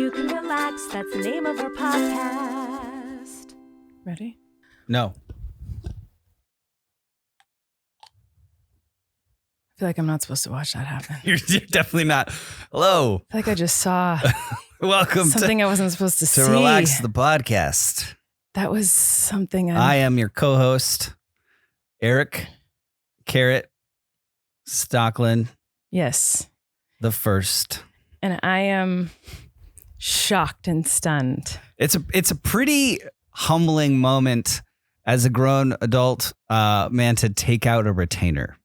you can relax. That's the name of our podcast. Ready? No. I feel like I'm not supposed to watch that happen. You're definitely not. Hello. I feel like I just saw Welcome something I wasn't supposed to see. Relax the Podcast. That was something I am your co-host, Erik Carrot Stockland. Yes. The first. And I am shocked and stunned. It's a pretty humbling moment as a grown adult man to take out a retainer.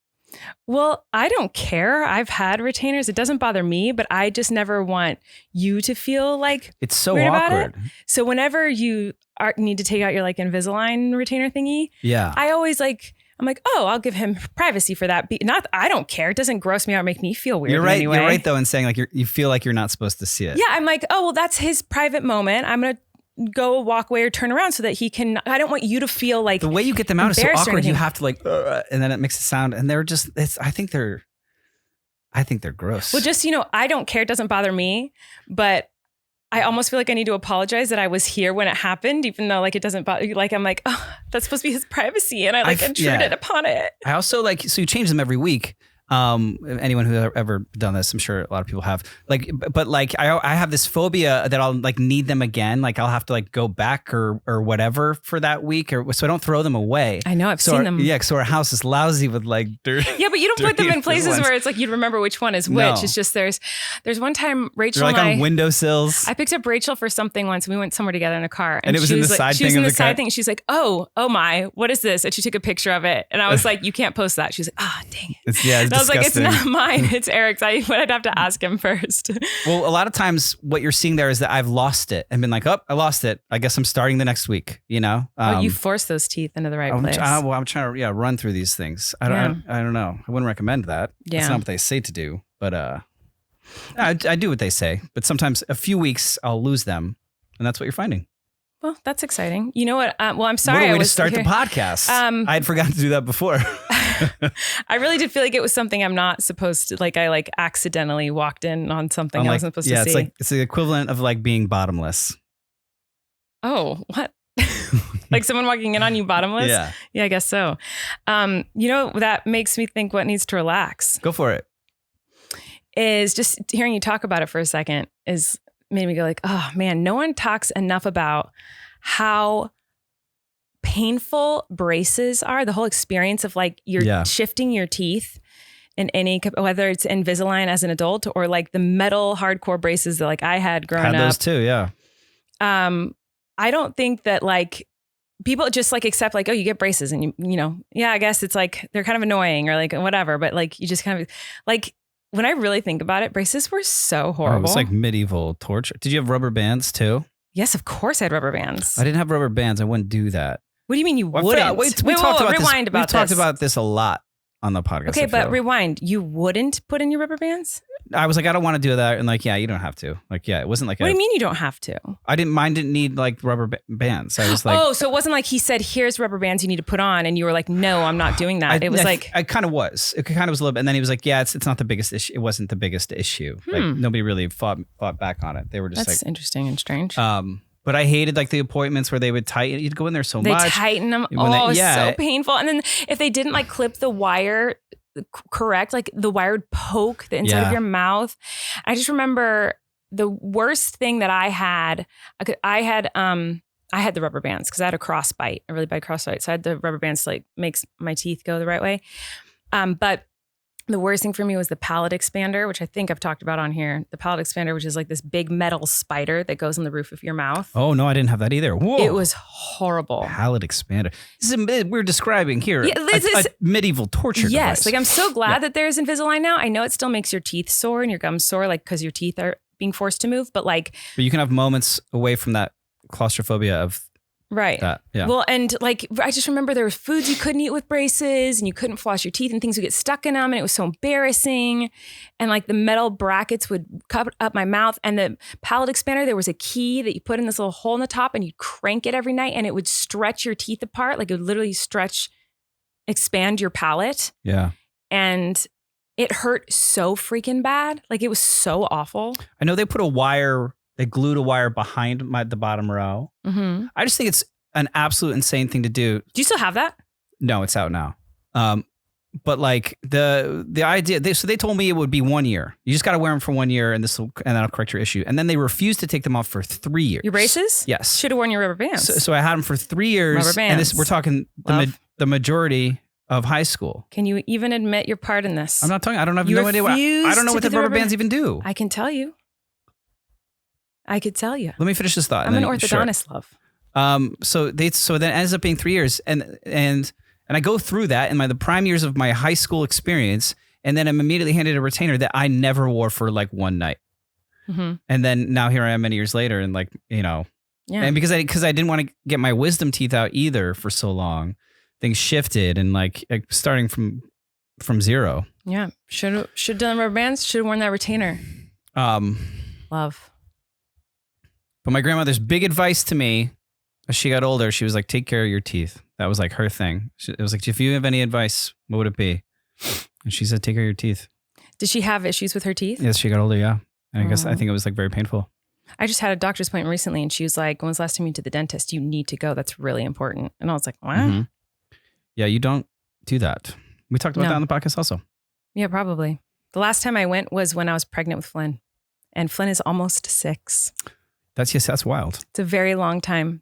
Well, I don't care. I've had retainers. It doesn't bother me, but I just never want you to feel like it's so weird awkward. About it. So whenever you need to take out your like Invisalign retainer thingy, yeah, I always I'm like, oh, I'll give him privacy for that. I don't care. It doesn't gross me out or make me feel weird. You're right. Anyway. You're right though in saying like you feel like you're not supposed to see it. Yeah, I'm like, oh well, that's his private moment. I'm gonna go walk away or turn around so that he can. I don't want you to feel like the way you get them out is so awkward. You have to like, and then it makes a sound, and they're just. I think they're gross. Well, just I don't care. It doesn't bother me, but I almost feel like I need to apologize that I was here when it happened, even though like it doesn't bother. Like I'm like, oh, that's supposed to be his privacy, and I intruded upon it. I also so you change them every week. Anyone who's ever done this, I'm sure a lot of people have. But I have this phobia that I'll like need them again. Like I'll have to like go back or whatever for that week, so I don't throw them away. I know I've seen them. Yeah, so our house is lousy with like dirt. Yeah, but you don't put them in places where it's like you'd remember which one is which. No. It's just there's one time Rachel They're like and on windowsills. I picked up Rachel for something once. We went somewhere together in a car, and it was in the side thing. She was in the side thing. She's like, oh my, what is this? And she took a picture of it, and I was like, you can't post that. She's like, dang it. It's I was like, it's not mine. It's Eric's. I'd have to ask him first. Well, a lot of times what you're seeing there is that I've lost it and been like, oh, I lost it. I guess I'm starting the next week, you force those teeth into the right place. I'm trying to run through these things. I don't know. I wouldn't recommend that. Yeah. That's not what they say to do. But I do what they say. But sometimes a few weeks I'll lose them. And that's what you're finding. Well, that's exciting. You know what? I'm sorry. What a way to start the podcast. I had forgotten to do that before. I really did feel like it was something I'm not supposed to, like I accidentally walked in on something I wasn't supposed to see. Yeah, it's the equivalent of like being bottomless. Oh, what? Like someone walking in on you bottomless? Yeah, I guess so. That makes me think what needs to relax. Go for it. Is just hearing you talk about it for a second is made me go like, oh man, no one talks enough about how painful braces are. The whole experience of like you're shifting your teeth in any, whether it's Invisalign as an adult or like the metal hardcore braces that like I had growing up. Had those too, yeah. I don't think that like people just like accept like, oh, you get braces and I guess it's like they're kind of annoying or like whatever, but like you just kind of like when I really think about it, braces were so horrible. Oh, it was like medieval torture. Did you have rubber bands too? Yes, of course I had rubber bands. I didn't have rubber bands. I wouldn't do that. What do you mean you wouldn't? Rewind about this. We've talked about this a lot on the podcast. Okay, but rewind. You wouldn't put in your rubber bands? I was like, I don't want to do that. And like, yeah, you don't have to. Like, yeah, it wasn't like What do you mean you don't have to? Mine didn't need like rubber bands. I was like, oh, so it wasn't like he said, here's rubber bands you need to put on. And you were like, no, I'm not doing that. I kind of was. It kind of was a little bit. And then he was like, yeah, it's not the biggest issue. It wasn't the biggest issue. Like nobody really fought back on it. They were just That's interesting and strange. But I hated like the appointments where they would tighten. You'd go in there so much. They tighten them. So painful. And then if they didn't like clip the wire correct, like the wire would poke the inside of your mouth. I just remember the worst thing that I had the rubber bands because I had a crossbite, a really bad crossbite. So I had the rubber bands to like makes my teeth go the right way. But the worst thing for me was the palate expander, which I think I've talked about on here. The palate expander, which is like this big metal spider that goes on the roof of your mouth. Oh, no, I didn't have that either. Whoa. It was horrible. Palate expander. We're describing here a medieval torture device. Like I'm so glad that there's Invisalign now. I know it still makes your teeth sore and your gums sore, like because your teeth are being forced to move. But you can have moments away from that claustrophobia of right. That, yeah. Well, and like, I just remember there was foods you couldn't eat with braces and you couldn't floss your teeth and things would get stuck in them. And it was so embarrassing. And like the metal brackets would cover up my mouth and the palate expander, there was a key that you put in this little hole in the top and you'd crank it every night and it would stretch your teeth apart. Like it would literally expand your palate. Yeah. And it hurt so freaking bad. Like it was so awful. I know they put a wire They glued a wire behind the bottom row. Mm-hmm. I just think it's an absolute insane thing to do. Do you still have that? No, it's out now. But like the idea, they told me it would be 1 year. You just got to wear them for 1 year, and that'll correct your issue. And then they refused to take them off for 3 years. Your braces? Yes. Should have worn your rubber bands. So I had them for 3 years. Rubber bands. And we're talking the majority of high school. Can you even admit your part in this? I'm not talking. I don't have no idea. I don't know what the rubber bands even do. I can tell you. I could tell you. Let me finish this thought. I'm an orthodontist, love. So then it ends up being 3 years, and I go through that in the prime years of my high school experience, and then I'm immediately handed a retainer that I never wore for like one night. Mm-hmm. And then now here I am many years later, and and because I didn't want to get my wisdom teeth out either for so long, things shifted and like starting from zero. Yeah, should have done rubber bands. Should have worn that retainer. Love. But my grandmother's big advice to me as she got older, she was like, take care of your teeth. That was like her thing. It was like, if you have any advice, what would it be? And she said, take care of your teeth. Did she have issues with her teeth? Yes, she got older, yeah. And I think it was like very painful. I just had a doctor's appointment recently, and she was like, when was the last time you went to the dentist? You need to go. That's really important. And I was like, what? Mm-hmm. Yeah, you don't do that. We talked about that on the podcast also. Yeah, probably. The last time I went was when I was pregnant with Flynn. And Flynn is almost 6. That's wild. It's a very long time.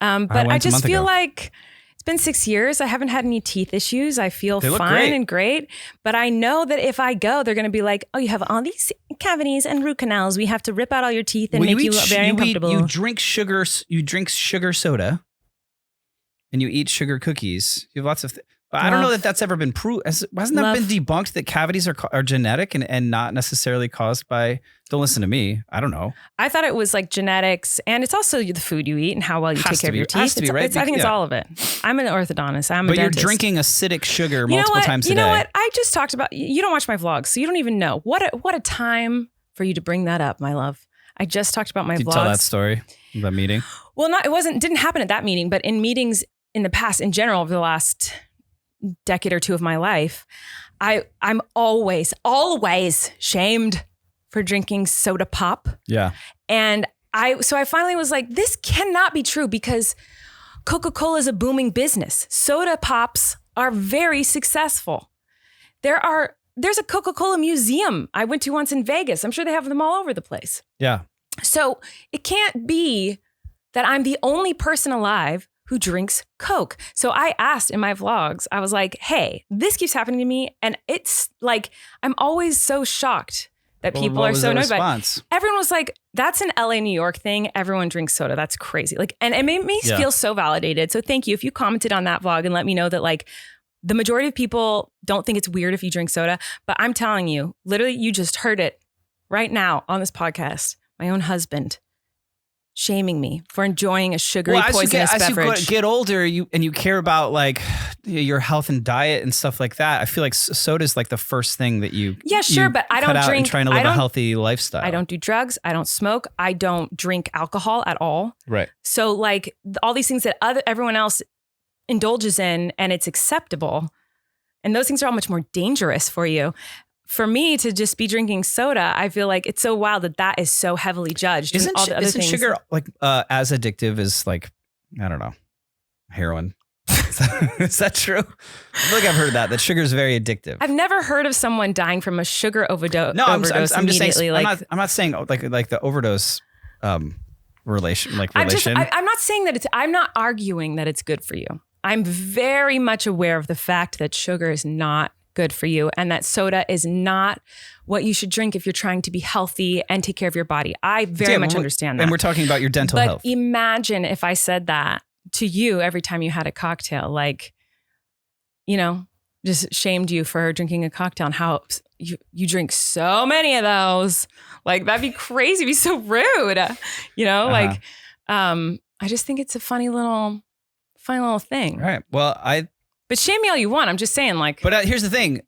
But I just feel like it's been 6 years. I haven't had any teeth issues. I feel fine and great. But I know that if I go, they're going to be like, oh, you have all these cavities and root canals. We have to rip out all your teeth and make you very uncomfortable. You drink sugar soda, and you eat sugar cookies. You have lots of but I don't know that that's ever been proved. Hasn't that been debunked that cavities are genetic and not necessarily caused by, don't listen to me. I don't know. I thought it was like genetics, and it's also the food you eat and how well you take care of your teeth. Has to be, right? I think it's all of it. I'm an orthodontist. I'm a dentist. But you're drinking acidic sugar multiple times a day. You know what? I just talked about, you don't watch my vlogs, so you don't even know. What a time for you to bring that up, my love. I just talked about my vlogs. Did you tell that story, that meeting? Well, didn't happen at that meeting, but in meetings in the past, in general, over the last decade or two of my life, I'm always shamed for drinking SodaPop. Yeah. And I finally was like, this cannot be true because Coca-Cola is a booming business. Soda pops are very successful. There's a Coca-Cola museum I went to once in Vegas. I'm sure they have them all over the place. Yeah. So it can't be that I'm the only person alive who drinks Coke. So I asked in my vlogs, I was like, hey, this keeps happening to me. And it's like, I'm always so shocked that people are so annoyed by it. Everyone was like, that's an LA, New York thing. Everyone drinks soda. That's crazy. Like, and it made me feel so validated. So thank you. If you commented on that vlog and let me know that like the majority of people don't think it's weird if you drink soda, but I'm telling you, literally, you just heard it right now on this podcast. My own husband shaming me for enjoying a sugary, poisonous beverage. As you get older, you care about like your health and diet and stuff like that. I feel like soda is like the first thing that you but I don't drink. And trying to live a healthy lifestyle. I don't do drugs. I don't smoke. I don't drink alcohol at all. Right. So like all these things that everyone else indulges in and it's acceptable, and those things are all much more dangerous for you. For me to just be drinking soda, I feel like it's so wild that is so heavily judged. Isn't sugar like as addictive as like, I don't know, heroin? Is that true? I feel like I've heard that sugar is very addictive. I've never heard of someone dying from a sugar overdose. No, I'm just saying. I'm not saying like the overdose relation. I'm not saying that I'm not arguing that it's good for you. I'm very much aware of the fact that sugar is not good for you and that soda is not what you should drink if you're trying to be healthy and take care of your body. I very much understand that. And we're talking about your dental health. But imagine if I said that to you every time you had a cocktail, like, you know, just shamed you for drinking a cocktail and how you drink so many of those. Like, that'd be crazy. It'd be so rude. You know, like, I just think it's a funny little thing. Right. Well, But shame me all you want. I'm just saying, like. But here's the thing,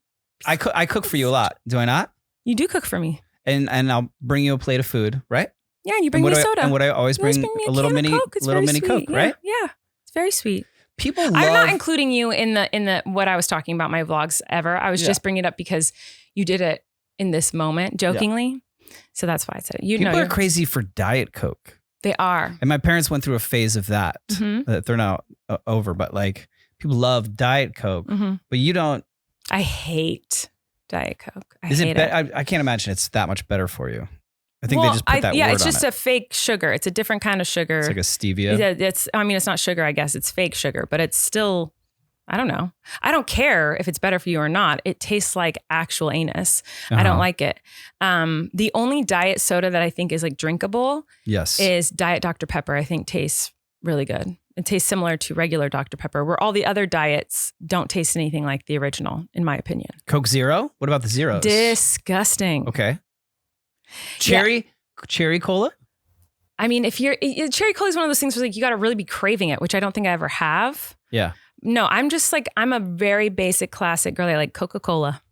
I cook for you a lot. Do I not? You do cook for me. And I'll bring you a plate of food, right? Yeah, and you bring me soda. And would I always bring a little mini Coke, right? Yeah, it's very sweet. People love. I'm not including you in the what I was talking about my vlogs ever. I was just bringing it up because you did it in this moment, jokingly. Yeah. So that's why I said it. People are crazy for Diet Coke. They are. And my parents went through a phase of that that they're now over. But like people love Diet Coke, but you don't. I hate Diet Coke. I hate it. I can't imagine it's that much better for you. I think they just put that word on it. It's just a fake sugar. It's a different kind of sugar. It's like a stevia. It's not sugar, I guess. It's fake sugar, but it's still, I don't know. I don't care if it's better for you or not. It tastes like actual anus. I don't like it. The only diet soda that I think is like drinkable is Diet Dr. Pepper. I think tastes really good. It tastes similar to regular Dr. Pepper, where all the other diets don't taste anything like the original, in my opinion. Coke Zero? What about the Zeros? Disgusting. Okay. Cherry cola? I mean, cherry cola is one of those things where like you got to really be craving it, which I don't think I ever have. Yeah. No, I'm a very basic classic girl. I like Coca-Cola.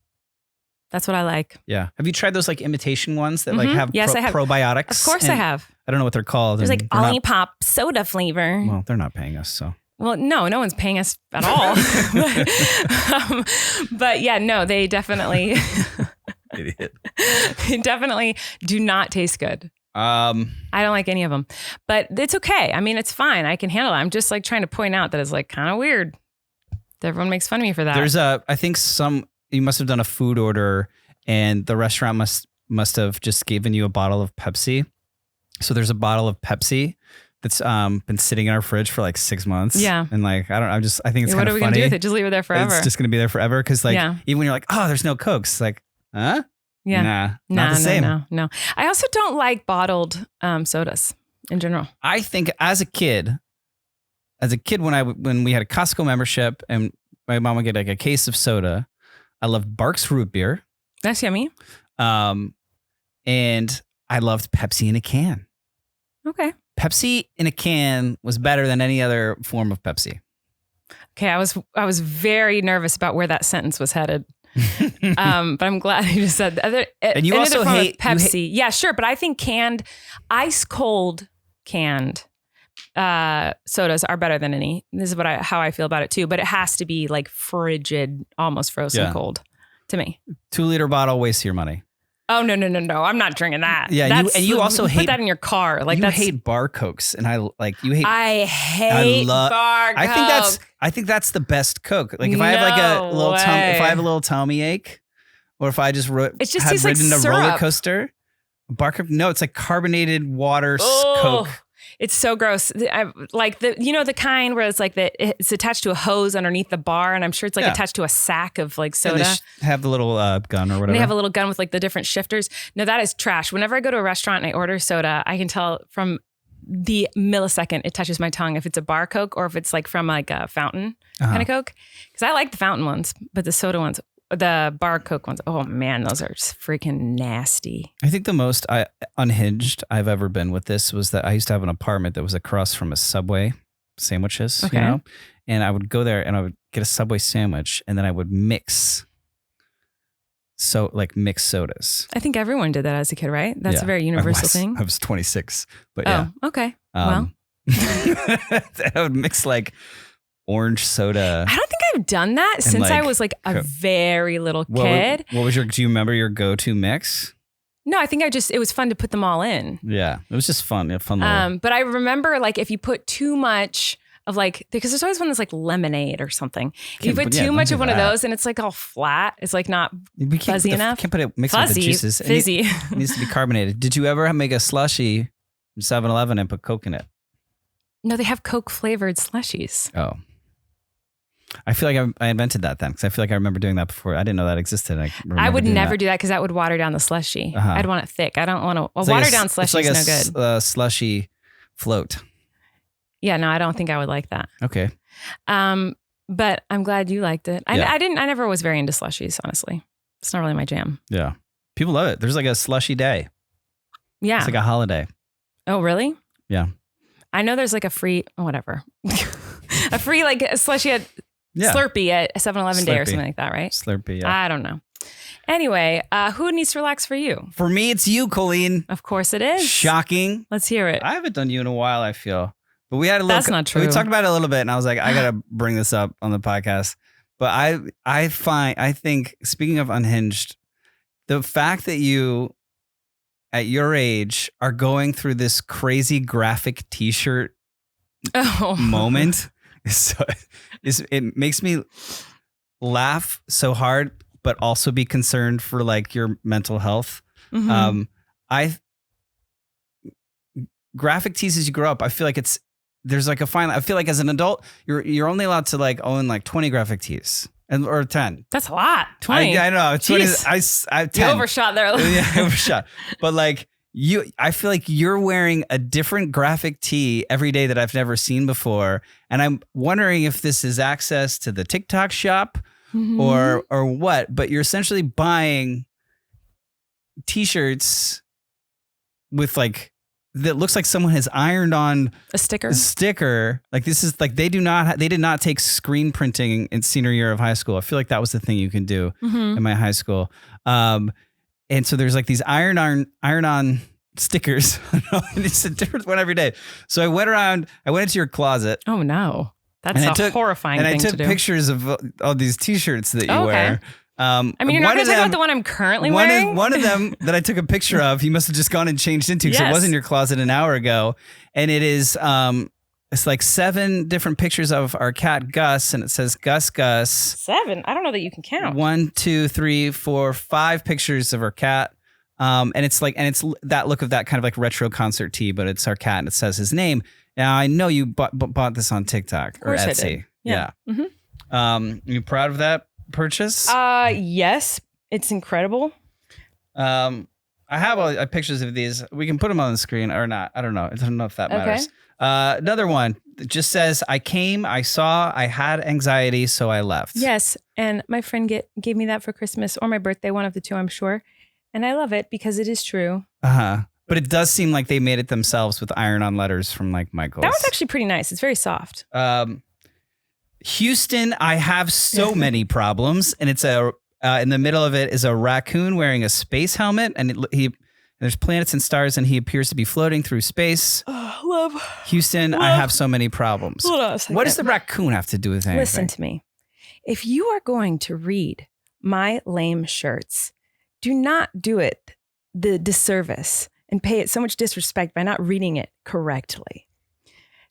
That's what I like. Yeah. Have you tried those like imitation ones that like have I have. probiotics? Of course I have. I don't know what they're called. There's like Olipop soda flavor. Well, they're not paying us, so. Well, no one's paying us at all. But yeah, no, they definitely, Idiot. they definitely do not taste good. I don't like any of them, but it's okay. I mean, it's fine. I can handle it. I'm just like trying to point out that it's like kind of weird that everyone makes fun of me for that. I think you must have done a food order and the restaurant must have just given you a bottle of Pepsi. So there's a bottle of Pepsi that's been sitting in our fridge for like 6 months. Yeah. And like, I think it's kind of funny. What are we going to do with it? Just leave it there forever. It's just going to be there forever. Cause like, even when you're like, oh, there's no Cokes. It's like, huh? Yeah. Not the same. No. I also don't like bottled sodas in general. I think as a kid, when we had a Costco membership and my mom would get like a case of soda, I loved Barks root beer. That's yummy. And I loved Pepsi in a can. Okay. Pepsi in a can was better than any other form of Pepsi. Okay, I was very nervous about where that sentence was headed. But I'm glad you just said that. And you also hate Pepsi. Yeah, sure. But I think ice cold canned sodas are better than any. This is how I feel about it too. But it has to be like frigid, almost frozen cold to me. 2-liter bottle, waste your money. Oh no! I'm not drinking that. Yeah, you also put that in your car. Like you hate bar Cokes, and I hate bar Coke. I think that's the best Coke. Like if I have like if I have a little tummy ache, or if I just have ridden a roller coaster, bar Coke. No, it's like carbonated water Coke. It's so gross. I like the kind where it's like it's attached to a hose underneath the bar, and I'm sure it's like attached to a sack of like soda. And they have the little gun or whatever. And they have a little gun with like the different shifters. No, that is trash. Whenever I go to a restaurant and I order soda, I can tell from the millisecond it touches my tongue if it's a bar Coke or if it's like from like a fountain kind of Coke. Because I like the fountain ones, but the soda ones, the bar Coke ones, oh man, those are just freaking nasty. I think the most unhinged I've ever been with this was that I used to have an apartment that was across from a Subway sandwiches, you know? And I would go there and I would get a Subway sandwich and then I would mix sodas. I think everyone did that as a kid, right? That's a very universal thing. I was 26, but yeah. Oh, okay. Well. I would mix like orange soda. I don't think I've done that since I was like a very little kid. What was do you remember your go-to mix? No, I think it was fun to put them all in. Yeah, it was just fun. But I remember like if you put too much of like, because there's always one that's like lemonade or something. If you put too much of one of those and it's like all flat, it's like not fuzzy enough. Can't put it mixed with the juices. Fizzy. It needs to be carbonated. Did you ever make a slushie from 7-Eleven and put Coke in it? No, they have Coke flavored slushies. Oh. I feel like I invented that then because I feel like I remember doing that before. I didn't know that existed. I would never do that because that would water down the slushie. I'd want it thick. I don't want to. Watered down slushie is no good. It's like a slushy float. Yeah, no, I don't think I would like that. Okay. But I'm glad you liked it. I never was very into slushies, honestly. It's not really my jam. Yeah. People love it. There's like a slushy day. Yeah. It's like a holiday. Oh, really? Yeah. I know there's like a free, whatever. A free like a slushy at Slurpee at 7-Eleven day or something like that, right? Slurpee, yeah. I don't know. Anyway, who needs to relax for you? For me, it's you, Colleen. Of course it is. Shocking. Let's hear it. I haven't done you in a while, I feel. But we had a little. That's not true. We talked about it a little bit, and I was like, I gotta bring this up on the podcast. But I think, speaking of unhinged, the fact that you at your age are going through this crazy graphic T-shirt moment. It makes me laugh so hard, but also be concerned for like your mental health. Mm-hmm. Graphic tees as you grow up, I feel like there's like a fine. I feel like as an adult, you're only allowed to like own like 20 graphic tees or 10. That's a lot. 20. I know. 20. I 10. You overshot there. Yeah, I overshot. But like I feel like you're wearing a different graphic tee every day that I've never seen before, and I'm wondering if this is access to the TikTok shop or what. But you're essentially buying T-shirts with like. That looks like someone has ironed on a sticker. Like this is like they did not take screen printing in senior year of high school. I feel like that was the thing you can do in my high school. And so there's like these iron on stickers. And it's a different one every day. So I went into your closet. Oh no. That's horrifying thing to do. And I took pictures of all these T-shirts that you wear. I mean, you're not going to talk about the one I'm currently wearing? One of them that I took a picture of, you must have just gone and changed into because it was in your closet an hour ago. And it is, it's like 7 different pictures of our cat Gus, and it says Gus. 7? I don't know that you can count. 1, 2, 3, 4, 5 pictures of our cat. And it's that look of that kind of like retro concert tee, but it's our cat and it says his name. Now I know you bought this on TikTok or Etsy. I did. Yeah. Mm-hmm. Are you proud of that purchase? Yes, it's incredible. I have all pictures of these. We can put them on the screen or not. I don't know. I don't know if that matters. Another one that just says, I came, I saw, I had anxiety, so I left. Yes, and my friend gave me that for Christmas or my birthday, one of the two, I'm sure. And I love it because it is true. But it does seem like they made it themselves with iron-on letters from like Michael's. That was actually pretty nice. It's very soft. Houston, I have so many problems, and it's in the middle of it is a raccoon wearing a space helmet, and there's planets and stars, and he appears to be floating through space. Houston, I have so many problems. Hold on a second. What does the raccoon have to do with anything? Listen to me. If you are going to read my lame shirts, do not do it the disservice and pay it so much disrespect by not reading it correctly.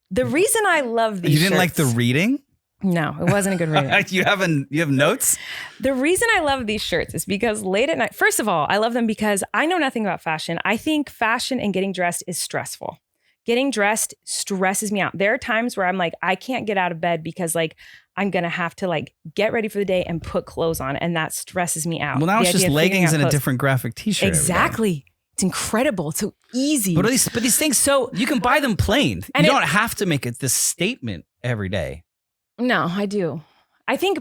The reason I love these You didn't like the reading? No, it wasn't a good reading. You have notes? The reason I love these shirts is because late at night, first of all, I love them because I know nothing about fashion. I think fashion and getting dressed is stressful. Getting dressed stresses me out. There are times where I'm like, I can't get out of bed because like I'm going to have to like get ready for the day and put clothes on. And that stresses me out. Well, now it's just leggings and a different graphic T-shirt. Exactly. It's incredible. It's so easy. But these things, so you can buy them plain. You don't have to make it this statement every day. No, I do. I think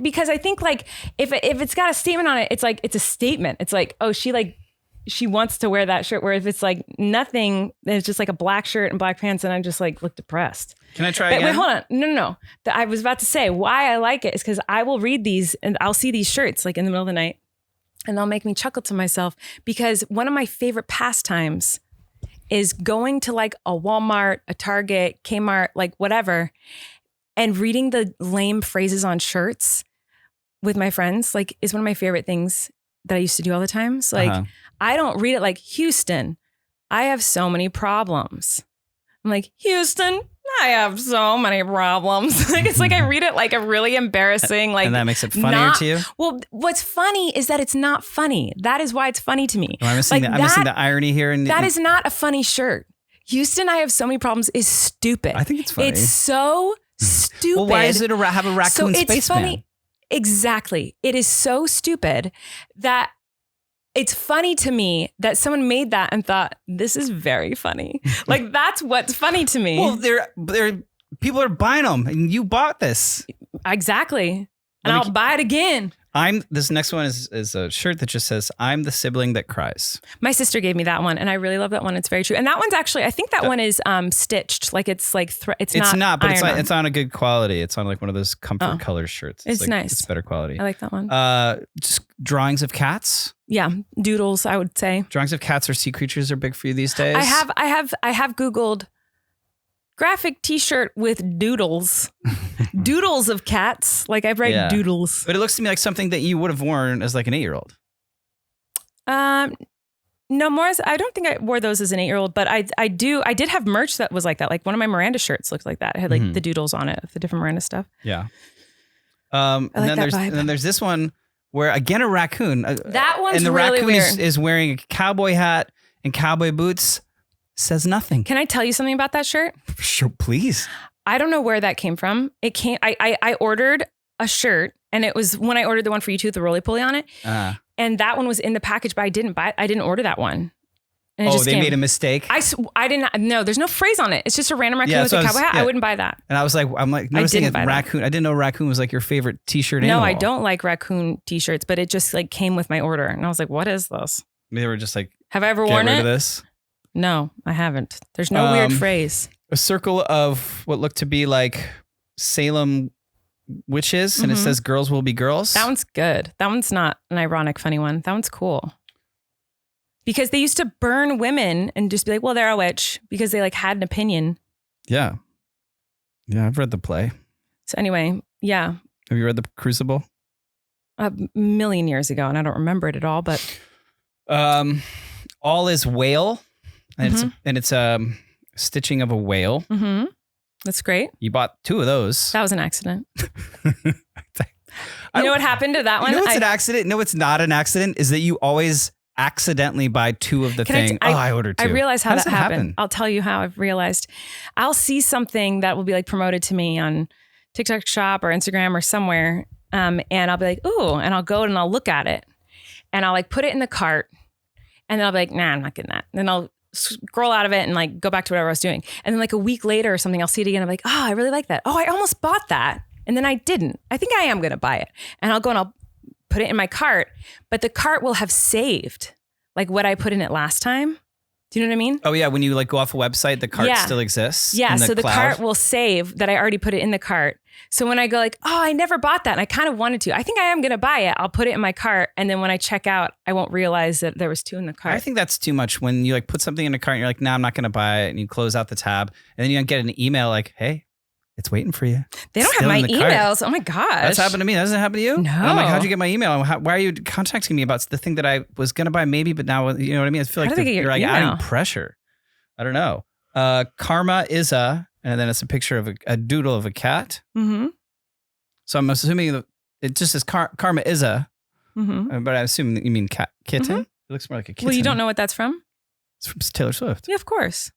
like if it's got a statement on it, it's like, it's a statement. It's like, oh, she wants to wear that shirt. Where if it's like nothing, it's just like a black shirt and black pants, and I just like look depressed. Can I try again? Wait, hold on. No. I was about to say why I like it is because I will read these and I'll see these shirts like in the middle of the night, and they'll make me chuckle to myself because one of my favorite pastimes is going to like a Walmart, a Target, Kmart, like whatever, and reading the lame phrases on shirts with my friends, like, is one of my favorite things that I used to do all the time. So like, I don't read it like, Houston, I have so many problems. I'm like, Houston, I have so many problems. Like, it's like I read it like a really embarrassing, like. And that makes it funnier to you? Well, what's funny is that it's not funny. That is why it's funny to me. I'm missing the irony here. That is not a funny shirt. Houston, I have so many problems is stupid. I think it's funny. It's so stupid. Well, why does it have a raccoon spaceman? Funny. Exactly. It is so stupid that it's funny to me that someone made that and thought, this is very funny. Like, that's what's funny to me. Well, people are buying them, and you bought this. Exactly. And I'll buy it again. This next one is a shirt that just says, I'm the sibling that cries. My sister gave me that one, and I really love that one. It's very true. And that one's actually, I think that one is stitched. Like, it's like, it's not, but it's on a good quality. It's on like one of those comfort color shirts. It's like, nice. It's better quality. I like that one. Just drawings of cats. Yeah. Doodles, I would say. Drawings of cats or sea creatures are big for you these days. I have Googled graphic T-shirt with doodles. Doodles of cats. Like, I've read doodles. But it looks to me like something that you would have worn as like an 8-year-old. No, more. I don't think I wore those as an 8-year-old, but I did have merch that was like that. Like one of my Miranda shirts looked like that. It had like the doodles on it, the different Miranda stuff. Yeah. I like that vibe. And then there's this one where again a raccoon. That one's and the really raccoon weird. is wearing a cowboy hat and cowboy boots. Says nothing. Can I tell you something about that shirt? Sure, please. I don't know where that came from. It came. I ordered a shirt, and it was when I ordered the one for you too, with the roly poly on it. And that one was in the package, but I didn't order that one. And it just they came. made a mistake. I didn't. No, there's no phrase on it. It's just a random raccoon with a cowboy hat. I wouldn't buy that. And I'm like noticing a raccoon. I didn't know raccoon was like your favorite t-shirt animal. No, I don't like raccoon t-shirts, but it just like came with my order, and I was like, what is this? They were just like, have I ever get worn rid it? of this. No, I haven't. There's no weird phrase. A circle of what looked to be like Salem witches, and it says "Girls will be girls." That one's good. That one's not an ironic, funny one. That one's cool. Because they used to burn women and just be like, well, they're a witch because they like had an opinion. Yeah. Yeah, I've read the play. So anyway, yeah. Have you read The Crucible? A million years ago, and I don't remember it at all, but. All is whale. And it's a stitching of a whale. Mm-hmm. That's great. You bought 2 of those. That was an accident. You know what happened to that one? You know what's an accident? No, it's not an accident. Is that you always accidentally buy 2 of the thing. I ordered 2. I realized how does that happened. I'll tell you how I've realized. I'll see something that will be like promoted to me on TikTok Shop or Instagram or somewhere. And I'll be like, ooh, and I'll go and I'll look at it. And I'll like put it in the cart. And then I'll be like, nah, I'm not getting that. And then I'll scroll out of it and like go back to whatever I was doing. And then like a week later or something, I'll see it again. I'm like, oh, I really like that. Oh, I almost bought that. And then I didn't. I think I am going to buy it. And I'll go and I'll put it in my cart. But the cart will have saved like what I put in it last time. Do you know what I mean? Oh, yeah. When you like go off a website, the cart still exists. Yeah. In So the cloud. cart will save that I already put it in the cart. So when I go like, oh, I never bought that. And I kind of wanted to. I think I am going to buy it. I'll put it in my cart. And then when I check out, I won't realize that there was 2 in the cart. I think that's too much when you like put something in a cart and you're like, nah, I'm not going to buy it. And you close out the tab. And then you get an email like, hey, it's waiting for you. They don't Still have my in the cart. emails. Oh my gosh. That's happened to me. That doesn't happen to you? No. And I'm like, how'd you get my email? Why are you contacting me about the thing that I was going to buy maybe, but now, you know what I mean? I feel How like do they get you're your like email? adding pressure. I don't know. Karma is and then it's a picture of a doodle of a cat. Mm-hmm. So I'm assuming it just says Karma is but I assume that you mean kitten. Mm-hmm. It looks more like a kitten. Well, you don't know what that's from? It's from Taylor Swift. Yeah, of course.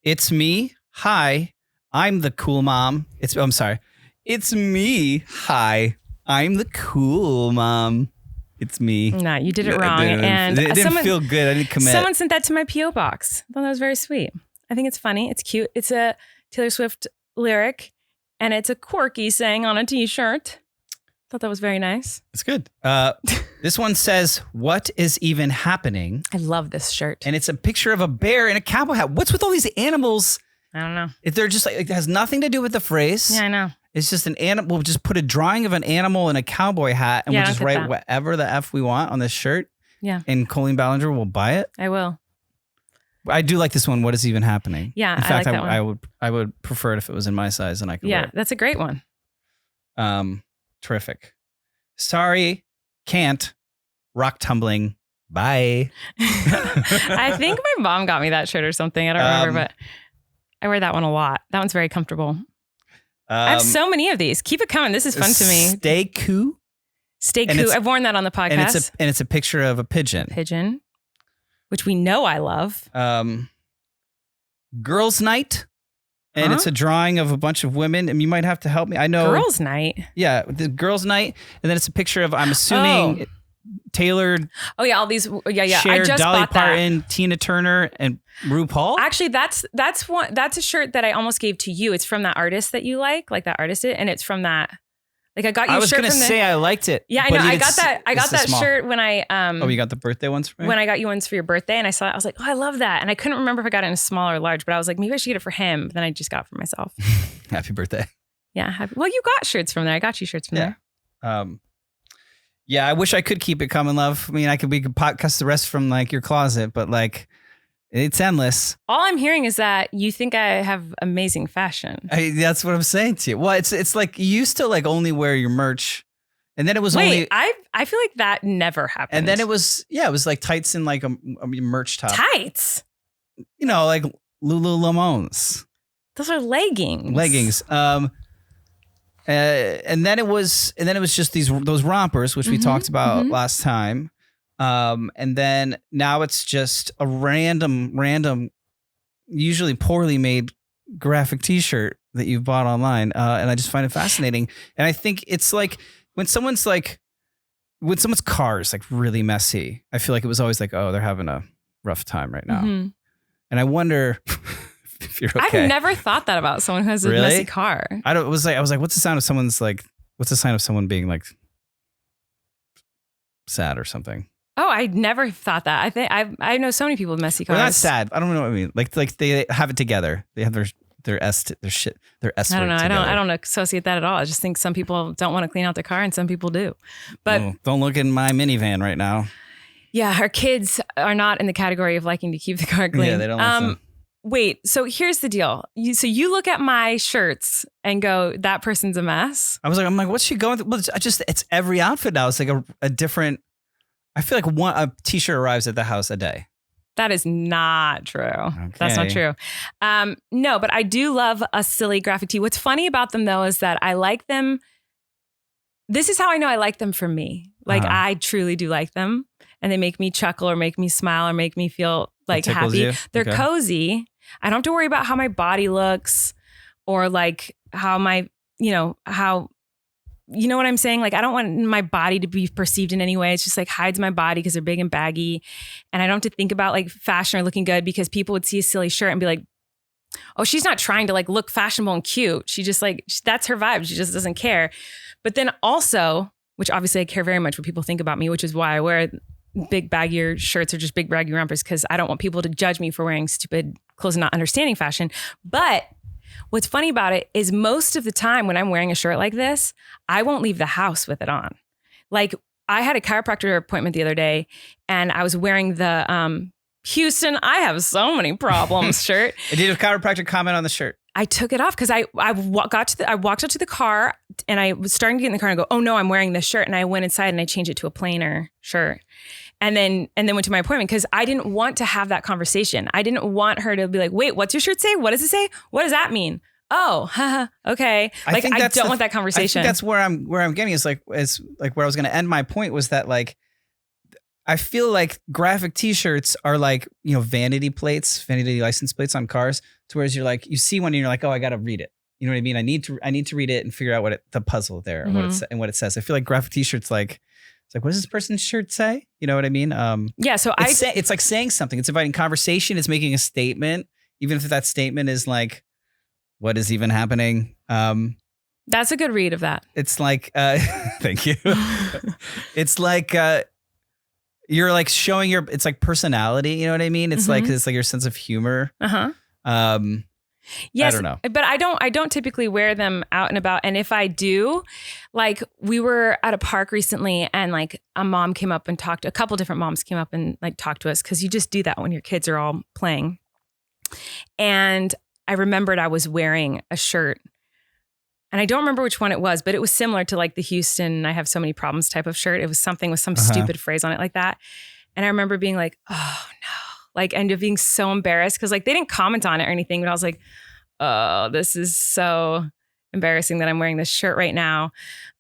It's me. Hi, I'm the cool mom. I'm sorry. It's me. Hi, I'm the cool mom. It's me. Nah, you did it wrong. And it didn't feel good. I didn't commit. Someone sent that to my P.O. box. I thought that was very sweet. I think it's funny. It's cute. It's a Taylor Swift lyric. And it's a quirky saying on a t-shirt. Thought that was very nice. It's good. This one says, what is even happening? I love this shirt. And it's a picture of a bear in a cowboy hat. What's with all these animals? I don't know. If they're just like, it has nothing to do with the phrase. Yeah, I know. It's just an animal. We'll just put a drawing of an animal in a cowboy hat and we'll just write whatever the F we want on this shirt. Yeah. And Colleen Ballinger will buy it. I will. I do like this one. What is even happening? Yeah, in fact, I like that one. I would prefer it if it was in my size and I could wear it. That's a great one. Terrific. Sorry, can't. Rock tumbling. Bye. I think my mom got me that shirt or something. I don't remember, but I wear that one a lot. That one's very comfortable. I have so many of these. Keep it coming. This is fun to me. Stay cool. Stay cool. I've worn that on the podcast. And it's a picture of a pigeon. Pigeon, which we know I love. Girls' night. And it's a drawing of a bunch of women. And you might have to help me. I know. Girls' night. Yeah. The girls' night. And then it's a picture of, I'm assuming, Taylor. Oh, yeah. All these. Yeah. Cher, I just Dolly bought Parton, that. Tina Turner, and RuPaul. Actually, that's a shirt that I almost gave to you. It's from that artist that you like that artist did. And it's from that. Like I got you a shirt from I was going to say I liked it. Yeah, I know. I got that shirt when I Oh, you got the birthday ones for me? When I got you ones for your birthday, and I saw it, I was like, oh, I love that. And I couldn't remember if I got it in a small or large, but I was like, maybe I should get it for him. But then I just got it for myself. Happy birthday. Yeah. Well, you got shirts from there. I got you shirts from there. Yeah, I wish I could keep it coming, love. I mean, we could podcast the rest from like your closet, but like it's endless. All I'm hearing is that you think I have amazing fashion. That's what I'm saying to you. Well, it's like you used to like only wear your merch And then it was Wait, only, I feel like that never happened. and then it was like tights and like a merch top. Tights. You know, like Lululemon's. Those are leggings. Leggings. And then it was just those rompers, which we talked about last time. And then now it's just a random, usually poorly made graphic T-shirt that you bought online. And I just find it fascinating. And I think it's like when someone's car is like really messy, I feel like it was always like, oh, they're having a rough time right now. And I wonder if you're okay. I've never thought that about someone who has a messy car. I was like, what's the sign of someone being like sad or something? Oh, I never thought that. I think I know so many people with messy cars. Well, not sad. I don't know what I mean. Like they have it together. They have their S word I don't know. together. I don't associate that at all. I just think some people don't want to clean out their car and some people do. But don't look in my minivan right now. Yeah, our kids are not in the category of liking to keep the car clean. Yeah, they don't listen. Wait, so here's the deal. You look at my shirts and go, that person's a mess. I'm like, what's she going through? Well, it's every outfit now. It's like a different. I feel like a T-shirt arrives at the house a day. That is not true. Okay. That's not true. No, but I do love a silly graphic tee. What's funny about them though is that I like them. This is how I know I like them for me. Like I truly do like them, and they make me chuckle or make me smile or make me feel like happy. You? They're Okay. cozy. I don't have to worry about how my body looks or like how my, how, you know what I'm saying? Like, I don't want my body to be perceived in any way. It's just like hides my body because they're big and baggy. And I don't have to think about like fashion or looking good because people would see a silly shirt and be like, oh, she's not trying to like look fashionable and cute. She just like, that's her vibe. She just doesn't care. But then also, which obviously I care very much what people think about me, which is why I wear big baggier shirts or just big baggy rompers, because I don't want people to judge me for wearing stupid clothes and not understanding fashion. But what's funny about it is most of the time when I'm wearing a shirt like this, I won't leave the house with it on. Like I had a chiropractor appointment the other day and I was wearing the Houston, I have so many problems shirt. Did a chiropractor comment on the shirt? I took it off because I walked up to the car and I was starting to get in the car and go, oh no, I'm wearing this shirt. And I went inside and I changed it to a plainer shirt. And then went to my appointment because I didn't want to have that conversation. I didn't want her to be like, wait, what's your shirt say? What does it say? What does that mean? Oh, okay. Like I don't want that conversation. I think that's where I'm getting is like where I was going to end my point was that like I feel like graphic T-shirts are like, vanity license plates on cars. To whereas you're like, you see one and you're like, oh, I got to read it. You know what I mean? I need to read it and figure out the puzzle there and what it says. I feel like graphic T-shirts like. It's like, what does this person's shirt say? You know what I mean? Yeah. So it's like saying something. It's inviting conversation. It's making a statement, even if that statement is like, what is even happening? That's a good read of that. It's like, thank you. It's like you're like showing it's like personality. You know what I mean? It's like your sense of humor. Yes, I don't know. But I don't typically wear them out and about. And if I do, like we were at a park recently and like a couple different moms came up and like talked to us because you just do that when your kids are all playing. And I remembered I was wearing a shirt and I don't remember which one it was, but it was similar to like the Houston, I have so many problems type of shirt. It was something with some stupid phrase on it like that. And I remember being like, oh no. Like, and of being so embarrassed because like they didn't comment on it or anything, but I was like, oh, this is so embarrassing that I'm wearing this shirt right now.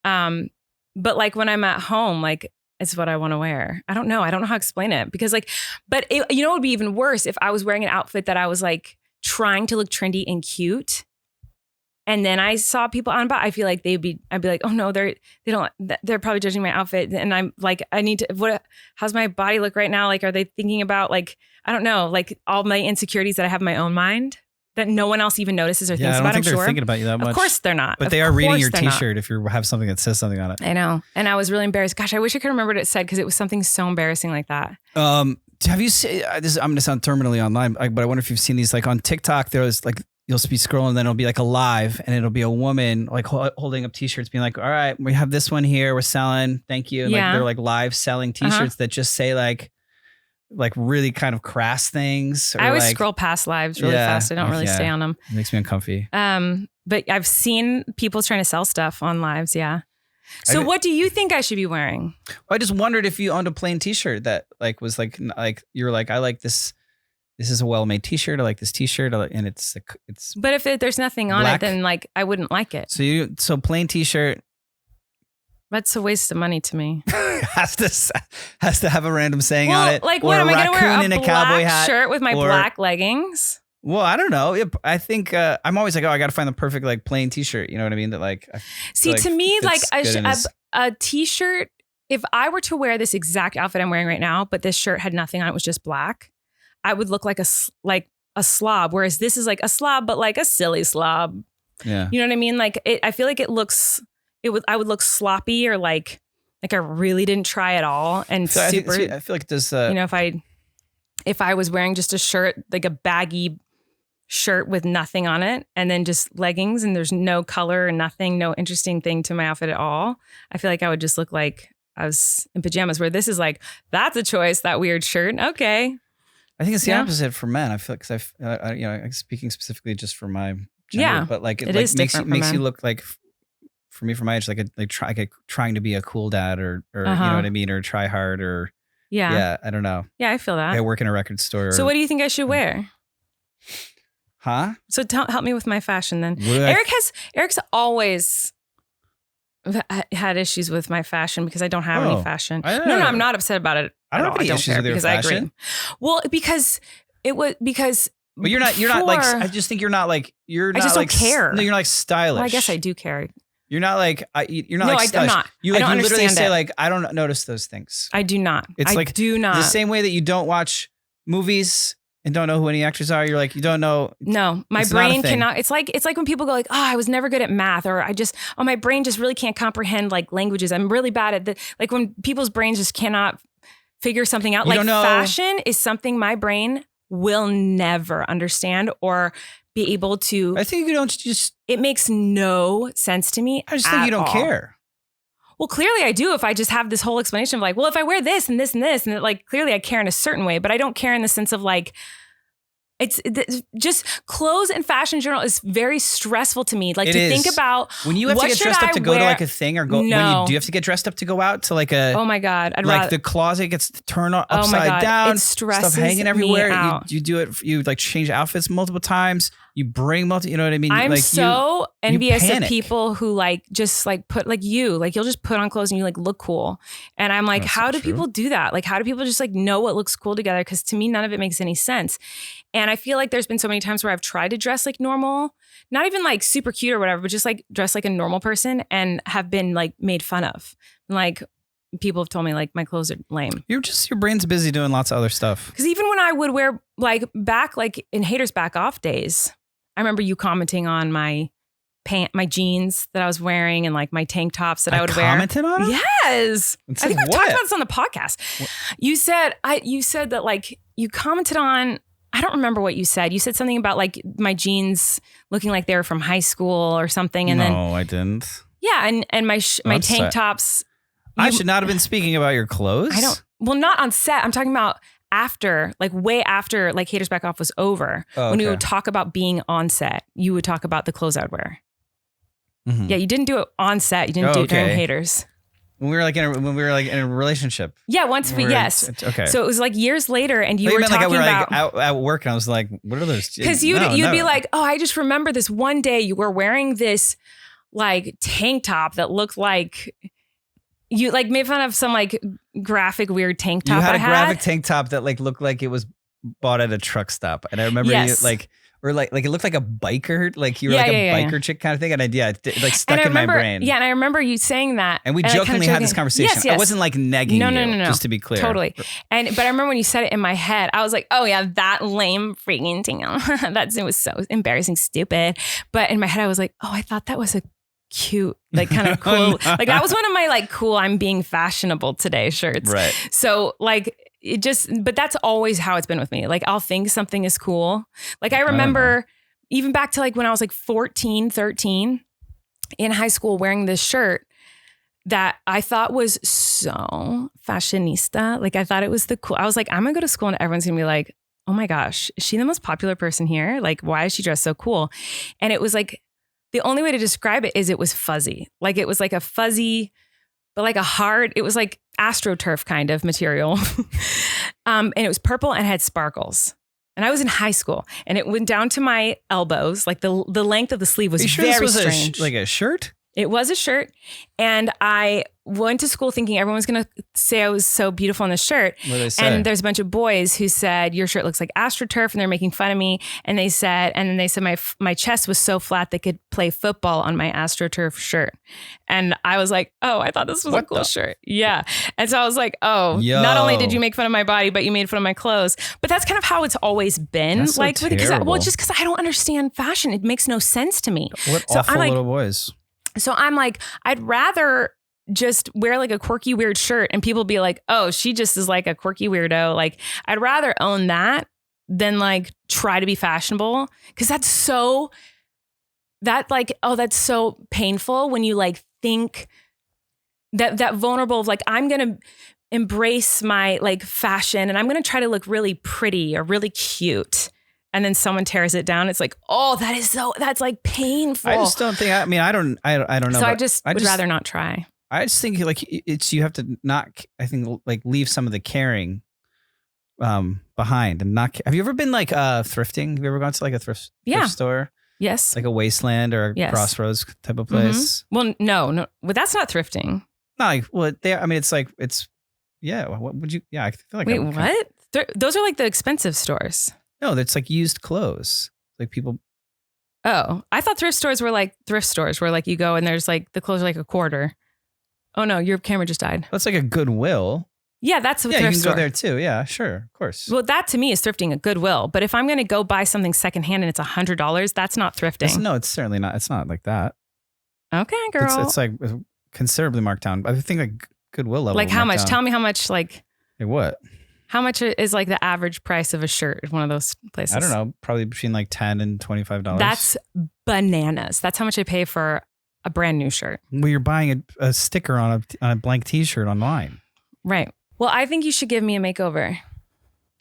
But like when I'm at home, like it's what I want to wear. I don't know how to explain it because like, but it would be even worse if I was wearing an outfit that I was like trying to look trendy and cute. And then I saw people on, but I feel like I'd be like, oh no, they're probably judging my outfit. And I'm like, how's my body look right now? Like, are they thinking about like, I don't know, like all my insecurities that I have in my own mind that no one else even notices or thinks about. I don't think they're thinking about you that much. Of course they're not. But they are reading your T-shirt if you have something that says something on it. I know. And I was really embarrassed. Gosh, I wish I could remember what it said because it was something so embarrassing like that. Have you seen this? I'm going to sound terminally online, but I wonder if you've seen these like on TikTok. There's like, you'll be scrolling, and then it'll be like a live, and it'll be a woman like holding up T-shirts, being like, "All right, we have this one here. We're selling. Thank you." And like they're like live selling T-shirts that just say like really kind of crass things. I always scroll past lives really fast. I don't really stay on them. It makes me uncomfy. But I've seen people trying to sell stuff on lives. Yeah. So what do you think I should be wearing? I just wondered if you owned a plain T-shirt that like was like you're like, I like this. This is a well-made T-shirt. I like this T-shirt, and it's. But if there's nothing on black, it, then like I wouldn't like it. So plain T-shirt. That's a waste of money to me. has to have a random saying on it. Like, what am I going to wear? A black shirt with my black leggings? Well, I don't know. I think I'm always like, I got to find the perfect like plain T-shirt. You know what I mean? That like. See, to me, like a T-shirt. If I were to wear this exact outfit I'm wearing right now, but this shirt had nothing on it, was just black, I would look like a slob. Whereas this is like a slob, but like a silly slob. Yeah. You know what I mean? Like I feel like I would look sloppy or like I really didn't try at all. And so super. I feel like this. You know, if I was wearing just a shirt, like a baggy shirt with nothing on it, and then just leggings, and there's no color and nothing, no interesting thing to my outfit at all, I feel like I would just look like I was in pajamas. Where this is like, that's a choice, that weird shirt. Okay. I think it's the opposite for men. I feel like, because I'm speaking specifically just for my gender, but like it like makes you look like, for me, for my age, like trying to be a cool dad, or you know what I mean, or try hard, or I don't know. Yeah, I feel that. I work in a record store. So what do you think I should wear? Huh? So help me with my fashion then. Eric's always had issues with my fashion because I don't have any fashion. No, I'm not upset about it. I don't have any issues with your fashion. I agree. Well, because But you're not like. I just think you're not like. I just don't care. No, you're not like stylish. Well, I guess I do care. You're not like. You're not no, like stylish. I'm not. You I don't literally understand say it. like, I don't notice those things. I do not. It's like do not. The same way that you don't watch movies and don't know who any actors are. You're like, you don't know. No, my brain cannot. It's like when people go like, I was never good at math, or my brain just really can't comprehend like languages. I'm really bad at like when people's brains just cannot figure something out. Like fashion is something my brain will never understand or be able to. I think you don't just. It makes no sense to me. I just think you don't care. Well, clearly I do if I just have this whole explanation of like, well, if I wear this and this and this, and like clearly I care in a certain way, but I don't care in the sense of like, it's just clothes and fashion in general is very stressful to me. Like think about when you have to get dressed up to go to like a thing, or go. No. Do you have to get dressed up to go out to like a? Oh my God! The closet gets turned upside down. It stresses stuff hanging everywhere. me out. You do it. You like change outfits multiple times. You bring you know what I mean? I'm like so envious of panic. people who like just like put like you'll just put on clothes and you like look cool. And I'm like, how do people do that? Like, how do people just like know what looks cool together? Because to me, none of it makes any sense. And I feel like there's been so many times where I've tried to dress like normal, not even like super cute or whatever, but just like dress like a normal person, and have been like made fun of. Like people have told me like my clothes are lame. Your brain's busy doing lots of other stuff. Because even when I would wear like back, like in haters back off days, I remember you commenting on my jeans that I was wearing and like my tank tops that I would wear. Commented on it? Yes. I think we've talked about this on the podcast. What? You said that like you commented on, I don't remember what you said. You said something about like my jeans looking like they were from high school or something. And no, I didn't. Yeah. And my tank tops. I should not have been speaking about your clothes. Well, not on set. I'm talking about after, like way after, like Haters Back Off was over. When we would talk about being on set, you would talk about the clothes I would wear. Mm-hmm. Yeah, you didn't do it on set. You didn't do it during Haters. When we were like in a relationship. Yeah, yes. Okay. So it was like years later, and you were talking about out at work, and I was like, "What are those?" Because you'd be like, "Oh, I just remember this one day you were wearing this like tank top that looked like." You like made fun of some like graphic weird tank top. You had a graphic tank top that like looked like it was bought at a truck stop, and I remember you like, or like it looked like a biker, like you were like a biker chick kind of thing, and it like stuck in my brain. Yeah, and I remember you saying that, and we jokingly had this conversation. Yes. I wasn't like negging you. No. Just to be clear, totally. But I remember when you said it in my head, I was like, oh yeah, that lame freaking thing. It was so embarrassing, stupid. But in my head, I was like, oh, I thought that was a cute, like kind of cool. Like that was one of my like cool, I'm being fashionable today shirts. Right. So like but that's always how it's been with me. Like I'll think something is cool. Like I remember even back to like when I was like 14, 13 in high school wearing this shirt that I thought was so fashionista. Like I thought it was I was like, I'm gonna go to school and everyone's gonna be like, oh my gosh, is she the most popular person here? Like, why is she dressed so cool? And it was like, the only way to describe it is it was fuzzy. Like it was like a fuzzy, but like a hard, it was like AstroTurf kind of material. And it was purple and had sparkles. And I was in high school and it went down to my elbows. Like the length of the sleeve was very strange. Like a shirt? It was a shirt. And I went to school thinking everyone was going to say I was so beautiful in the shirt. What did they say? And there's a bunch of boys who said, your shirt looks like AstroTurf, and they're making fun of me. And they said my chest was so flat they could play football on my AstroTurf shirt. And I was like, oh, I thought this was a cool shirt. Yeah. And so I was like, oh, not only did you make fun of my body, but you made fun of my clothes. But that's kind of how it's always been. That's like, so just because I don't understand fashion. It makes no sense to me. What awful little boys. So I'm like, I'd rather just wear like a quirky, weird shirt and people be like, oh, she just is like a quirky weirdo. Like, I'd rather own that than like try to be fashionable. Cause that's so painful when you like think that vulnerable of like, I'm going to embrace my like fashion and I'm going to try to look really pretty or really cute. And then someone tears it down. It's like, oh, that's like painful. I just don't think, I don't know. So I would rather not try. I just think like you have to not, I think like leave some of the caring behind and not, have you ever been like thrifting? Have you ever gone to like a thrift store? Yes. Like a Wasteland or a Crossroads type of place? Mm-hmm. Well, no, but that's not thrifting. No, like, well, what would you, I feel like. Wait, what? Those are like the expensive stores. No, that's like used clothes. Like people. Oh, I thought thrift stores were like thrift stores where like you go and there's like the clothes are like a quarter. Oh no, your camera just died. That's like a Goodwill. Yeah, that's a thrift store. Yeah, you can store. go there too. Yeah, sure, of course. Well, that to me is thrifting at Goodwill. But if I'm going to go buy something secondhand and it's $100, that's not thrifting. No, it's certainly not. It's not like that. Okay, girl. It's like considerably marked down. I think like Goodwill level. Like how much? Down. Tell me how much. Like what? How much is like the average price of a shirt at one of those places? I don't know. Probably between like $10 and $25. That's bananas. That's how much I pay for a brand new shirt. Well, you're buying a sticker on a blank T-shirt online. Right. Well, I think you should give me a makeover.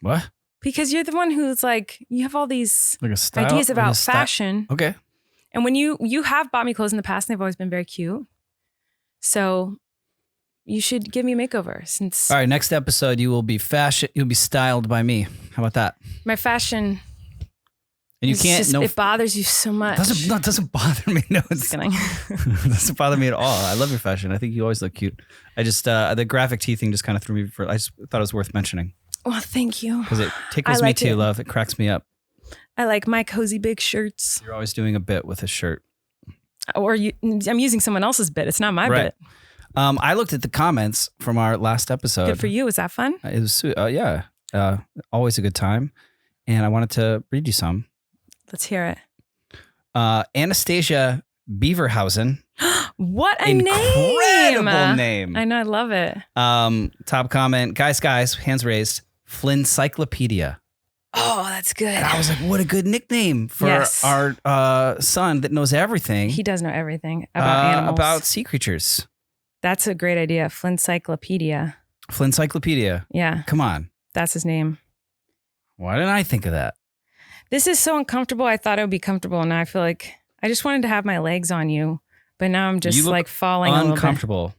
What? Because you're the one who's like, you have all these like ideas about fashion. Okay. And when you have bought me clothes in the past, and they've always been very cute. So you should give me a makeover since. All right, next episode you will be you'll be styled by me. How about that? My fashion. And you can't. It bothers you so much. It doesn't bother me. No, it's kidding. It doesn't bother me at all. I love your fashion. I think you always look cute. I just the graphic tee thing just kind of threw me. I just thought it was worth mentioning. Well, thank you. Because it tickles me too, love. It cracks me up. I like my cozy big shirts. You're always doing a bit with a shirt. Or I'm using someone else's bit. It's not my bit. I looked at the comments from our last episode. Good for you. Was that fun? It was sweet. Yeah. Always a good time. And I wanted to read you some. Let's hear it. Anastasia Beaverhausen. What a incredible name. I know. I love it. Top comment. Guys, hands raised. Flyncyclopedia. Oh, that's good. And I was like, what a good nickname for our son that knows everything. He does know everything about animals. About sea creatures. That's a great idea. Flyncyclopedia. Flyncyclopedia. Yeah. Come on. That's his name. Why didn't I think of that? This is so uncomfortable. I thought it would be comfortable. And now I feel like I just wanted to have my legs on you. But now I'm just like falling uncomfortable.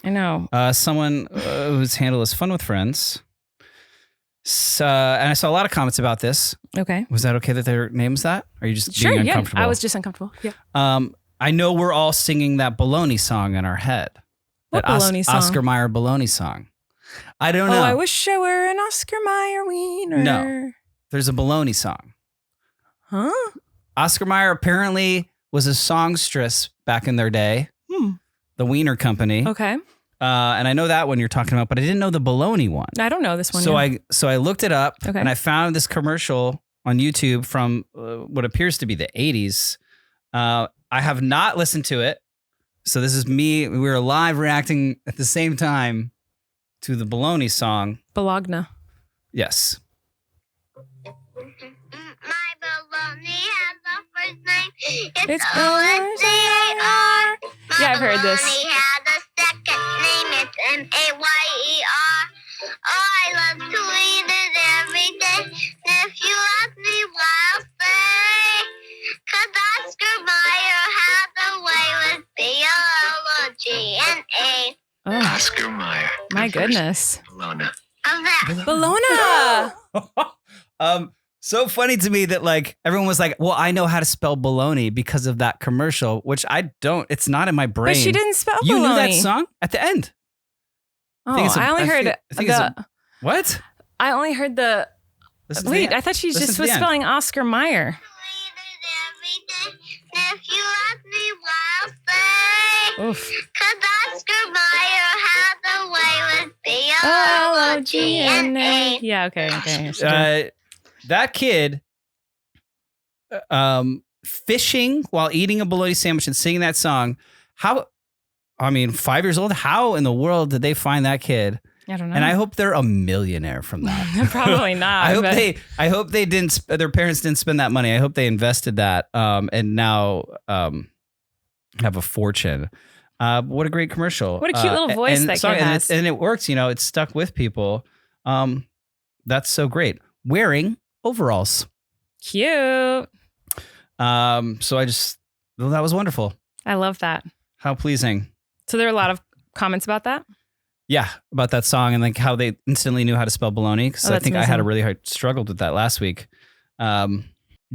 I know. Someone whose handle is Fun with Friends. And I saw a lot of comments about this. Okay. Was that okay that their name's that? Or are you just being uncomfortable? Yeah. I was just uncomfortable. Yeah. I know we're all singing that Bologna song in our head. What Bologna song? Oscar Mayer Bologna song. I don't know. Oh, I wish I were an Oscar Mayer wiener. No. There's a Bologna song. Huh? Oscar Mayer apparently was a songstress back in their day. The Wiener Company. Okay. And I know that one you're talking about, but I didn't know the Bologna one. I don't know this one. So I looked it up and I found this commercial on YouTube from what appears to be the 80s. I have not listened to it. So this is me. We were live reacting at the same time to the Bologna song. Bologna. Yes. My bologna has a first name. It's O-S-A-R. Yeah, I've heard this. My bologna has a second name. It's M-A-Y-E-R. Oh, I love to eat it every day. And if you ask me why, I'll say, 'cause Oscar Mayer has My goodness. Bologna. Of that. Bologna. So funny to me that like everyone was like, well, I know how to spell baloney because of that commercial, which I don't. It's not in my brain. But she didn't spell You bologna. knew that song at the end. Oh, think it's a- I only I heard think- I think it's the. What? I only heard the. Listen to Wait, the- I thought she listen just to was the end. spelling Oscar Mayer. If you ask me why, I'll say, Oof. 'cause Oscar Mayer had a way with B-O-L-O-G-N-A. Yeah. Okay. That kid, fishing while eating a bologna sandwich and singing that song. How? I mean, 5 years old. How in the world did they find that kid? I don't know. And I hope they're a millionaire from that. Probably not. I hope they didn't. Their parents didn't spend that money. I hope they invested that, and now have a fortune. What a great commercial! What a cute little voice that kid has. and it works. You know, it's stuck with people. That's so great. Wearing overalls. Cute. So that was wonderful. I love that. How pleasing. So there are a lot of comments about that. Yeah, about that song and like how they instantly knew how to spell baloney. Because Oh, I think I had amazing. a really hard struggled with that last week.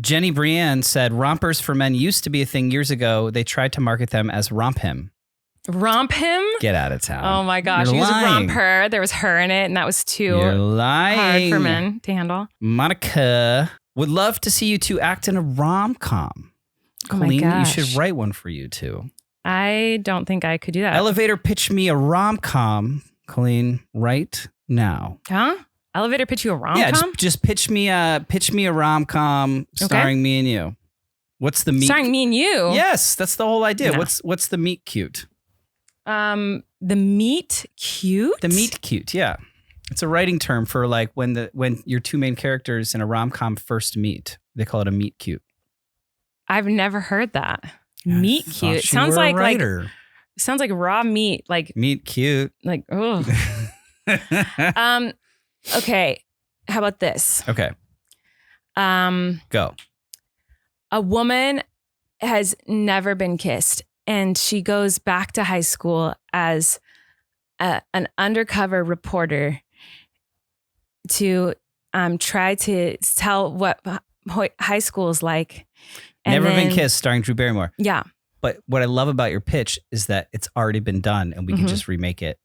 Jenny Brienne said, rompers for men used to be a thing years ago. They tried to market them as romp him. Romp him? Get out of town. Oh my gosh. You're He was a lying. romper. There was her in it, and that was too You're hard lying. for men to handle. Monica would love to see you two act in a rom-com. Oh my Colleen, you gosh. should write one for you two. I don't think I could do that. Elevator pitch me a rom-com, Colleen, right now. Huh? Elevator pitch you a rom-com? Yeah, just pitch me a rom-com starring me and you. What's the meet? Starring me and you? Yes, that's the whole idea. No. What's the meet cute? The meet cute? The meet cute, yeah. It's a writing term for like when your two main characters in a rom-com first meet. They call it a meet cute. I've never heard that. Meat Thought cute. you Sounds were a like writer. sounds like raw meat. Like Meet cute. oh. Okay. How about this? Okay, go. A woman has never been kissed, and she goes back to high school as an undercover reporter to try to tell what high school is like. And Never then- Been Kissed, starring Drew Barrymore. Yeah. But what I love about your pitch is that it's already been done, and we can just remake it.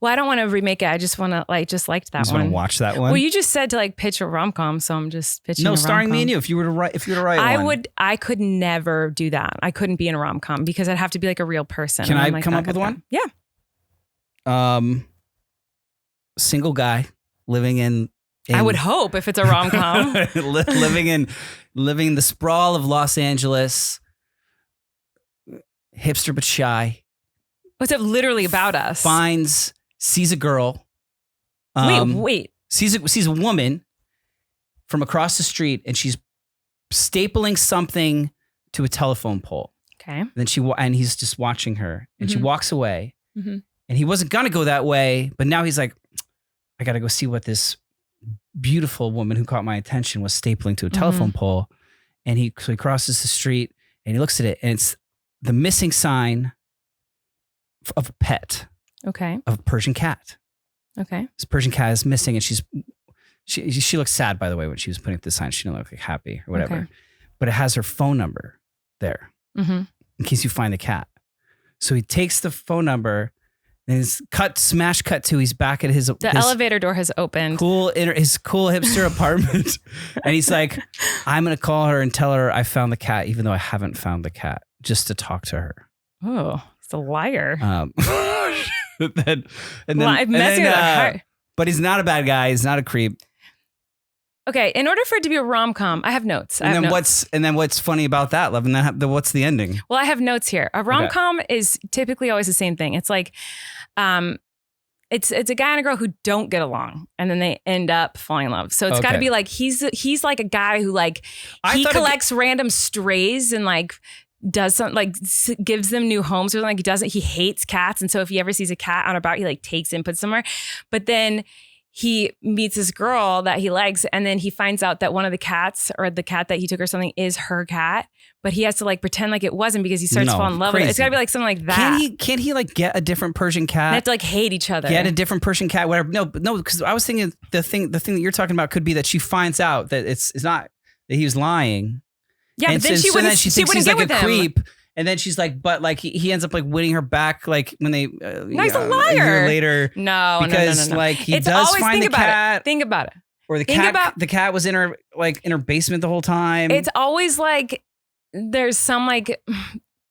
Well, I don't want to remake it. I just want to just liked that You just want one. to watch that one? Well, you just said to like pitch a rom-com, so I'm just pitching. No, a starring me rom-com. and you. If you were to write one. I could never do that. I couldn't be in a rom-com because I'd have to be like a real person. Can and I'm I like come that up with good one? Yeah. Single guy living in I would hope if it's a rom-com. living in the sprawl of Los Angeles, hipster but shy. What's it literally about us? Sees a girl. Wait. Sees a woman from across the street, and she's stapling something to a telephone pole. Okay. And then and he's just watching her, and she Mhm. walks away. Mhm. And he wasn't gonna go that way, but now he's like, I gotta go see what this beautiful woman who caught my attention was stapling to a telephone pole. And so he crosses the street and he looks at it, and it's the missing sign of a pet, Okay. of a Persian cat. Okay. This Persian cat is missing, and she looks sad, by the way, when she was putting up the sign. She didn't look like happy or whatever. Okay. But it has her phone number there Mm-hmm. in case you find the cat. So he takes the phone number, and it's smash cut to he's back at his Elevator door has opened. his cool hipster apartment, and he's like, I'm gonna call her and tell her I found the cat, even though I haven't found the cat, just to talk to her. Oh, it's a liar. Messing with her heart. But he's not a bad guy. He's not a creep. Okay, in order for it to be a rom-com, I have notes. And then what's funny about that, love? And then what's the ending? Well, I have notes here. A rom-com is typically always the same thing. It's like, it's a guy and a girl who don't get along, and then they end up falling in love. So it's got to Okay. be like he's like a guy who like he collects random strays and like does something like gives them new homes or something. Like he hates cats, and so if he ever sees a cat on about, he like takes it and puts it somewhere. But then he meets this girl that he likes, and then he finds out that one of the cats, or the cat that he took or something, is her cat. But he has to like pretend like it wasn't, because he starts to fall in love with it. It's gotta be like something like that. Can't he like get a different Persian cat? They have to like hate each other. Get a different Persian cat, whatever. No, because I was thinking the thing that you're talking about could be that she finds out that it's not that he was lying. Yeah, and but then she wouldn't thinks he's get like with a him. creep. And then she's like, but like he ends up like winning her back, like when they No, he's a liar. a year later. No, because like he does find the cat. Think about it. Or the cat was in her basement the whole time. It's always like there's some like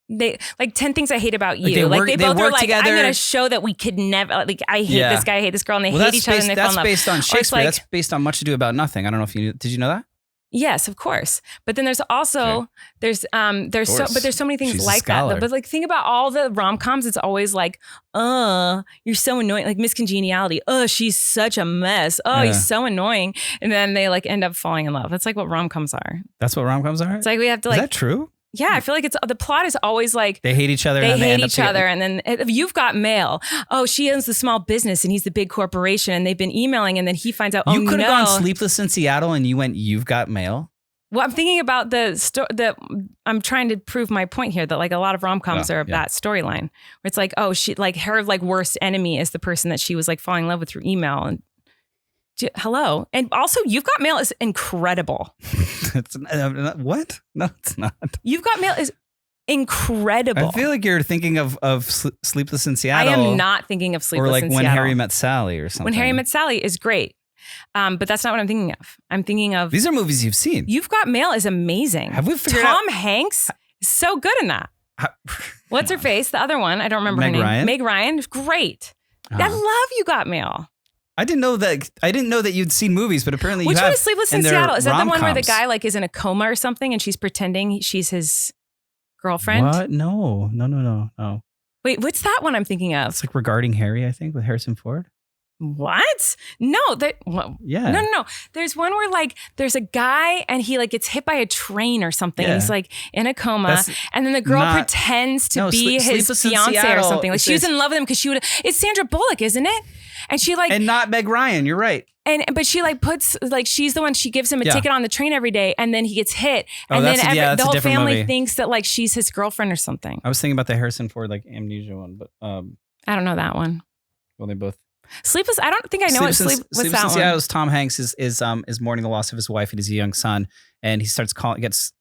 they like 10 things I hate about you. They both are like, together. I'm gonna show that we could never like I hate this guy, I hate this girl, and they hate each other and they fall in love. That's based on Shakespeare. That's based on Much Ado About Nothing. I don't know if you did you know that? Yes, of course. But then there's also there's so many things like that. Though. But like think about all the rom-coms. It's always like, you're so annoying. Like Miss Congeniality. She's such a mess. He's so annoying. And then they like end up falling in love. That's like what rom-coms are. That's what rom-coms are? It's like we have to like. Is that true? Yeah, I feel like the plot is always like they hate each other. They hate each other, and then You've Got Mail. She owns the small business, and he's the big corporation, and they've been emailing, and then he finds out. You could have gone Sleepless in Seattle, and you went You've Got Mail. Well, I'm thinking about I'm trying to prove my point here that like a lot of rom-coms are that storyline where it's like, she like her like worst enemy is the person that she was like falling in love with through email and. Hello. And also, You've Got Mail is incredible. What? No, it's not. You've Got Mail is incredible. I feel like you're thinking of Sleepless in Seattle. I am not thinking of Sleepless in Seattle. Or like When Harry Met Sally or something. When Harry Met Sally is great. But that's not what I'm thinking of. I'm thinking of... These are movies you've seen. You've Got Mail is amazing. Have we figured Tom Hanks is so good in that. What's her face? The other one. I don't remember her name. Meg Ryan. Great. I love You Got Mail. I didn't know that you'd seen movies, but apparently you have. Which one is Sleepless in Seattle? Is that the one where the rom-coms. guy like is in a coma or something and she's pretending she's his girlfriend? What? No. Wait, what's that one I'm thinking of? It's like Regarding Harry, I think, with Harrison Ford. What? No, yeah. No. There's one where like there's a guy and he like gets hit by a train or something. Yeah. And he's like in a coma, and then the girl pretends to be his fiance or something. Like she was in love with him because it's Sandra Bullock, isn't it? And she like and not Meg Ryan. You're right. But she like puts like she's the one, she gives him a ticket on the train every day, and then he gets hit, and then the whole family thinks that like she's his girlfriend or something. I was thinking about the Harrison Ford like Amnesia one, but I don't know that one. Well, they both. Sleepless. I don't think I know what Sleepless in Seattle. Tom Hanks is mourning the loss of his wife and his young son, and he starts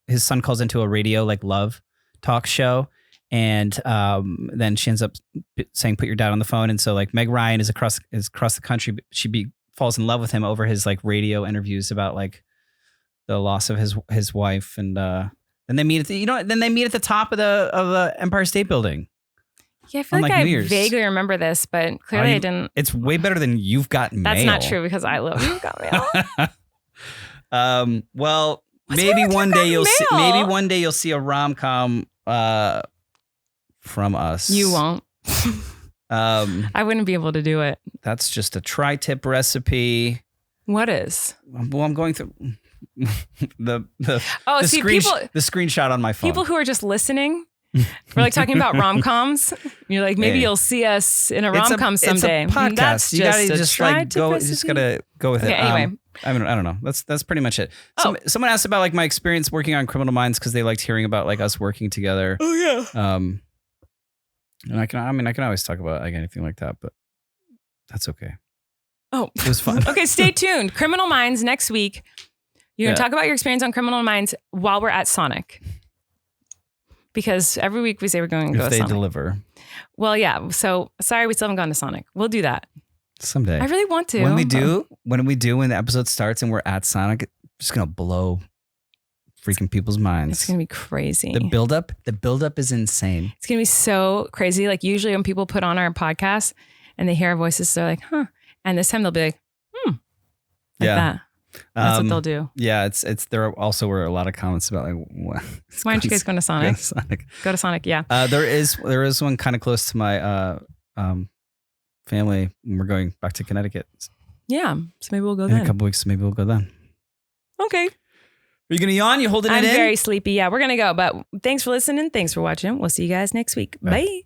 his son calls into a radio like love talk show, and then she ends up saying, "Put your dad on the phone." And so like Meg Ryan is across the country, but she falls in love with him over his like radio interviews about like the loss of his wife, and then they meet at the top of the Empire State Building. Yeah, I feel like I vaguely remember this, but clearly I didn't. It's way better than You've Got Mail. That's not true because I love You've Got Mail. Well, maybe one day you'll see a rom-com from us. You won't. I wouldn't be able to do it. That's just a tri-tip recipe. What is? Well, I'm going through the screenshot on my phone. People who are just listening. We're like talking about rom-coms. You're like, maybe you'll see us in a rom-com someday. It's a podcast. That's you gotta just like go. You just gotta go with it. Anyway, I don't know. That's pretty much it. Someone asked about like my experience working on Criminal Minds because they liked hearing about like us working together. Oh yeah. And I can always talk about like anything like that, but that's okay. Oh, it was fun. Okay, stay tuned. Criminal Minds next week. You're gonna talk about your experience on Criminal Minds while we're at Sonic. Because every week we say we're going to go to Sonic. If they deliver. Well, yeah. So sorry, we still haven't gone to Sonic. We'll do that. Someday. I really want to. When we do, when the episode starts and we're at Sonic, it's just going to blow freaking people's minds. It's going to be crazy. The buildup is insane. It's going to be so crazy. Like usually when people put on our podcast and they hear our voices, they're like, huh. And this time they'll be like, like that. That's what they'll do. Yeah, it's there also were a lot of comments about like why aren't you guys going to Sonic? Go to Sonic, yeah. There is one kind of close to my family. We're going back to Connecticut. Yeah, so maybe we'll go then. In a couple weeks, maybe we'll go then. Okay. Are you gonna yawn? You holding it in? I'm very sleepy. Yeah, we're gonna go. But thanks for listening. Thanks for watching. We'll see you guys next week. Bye.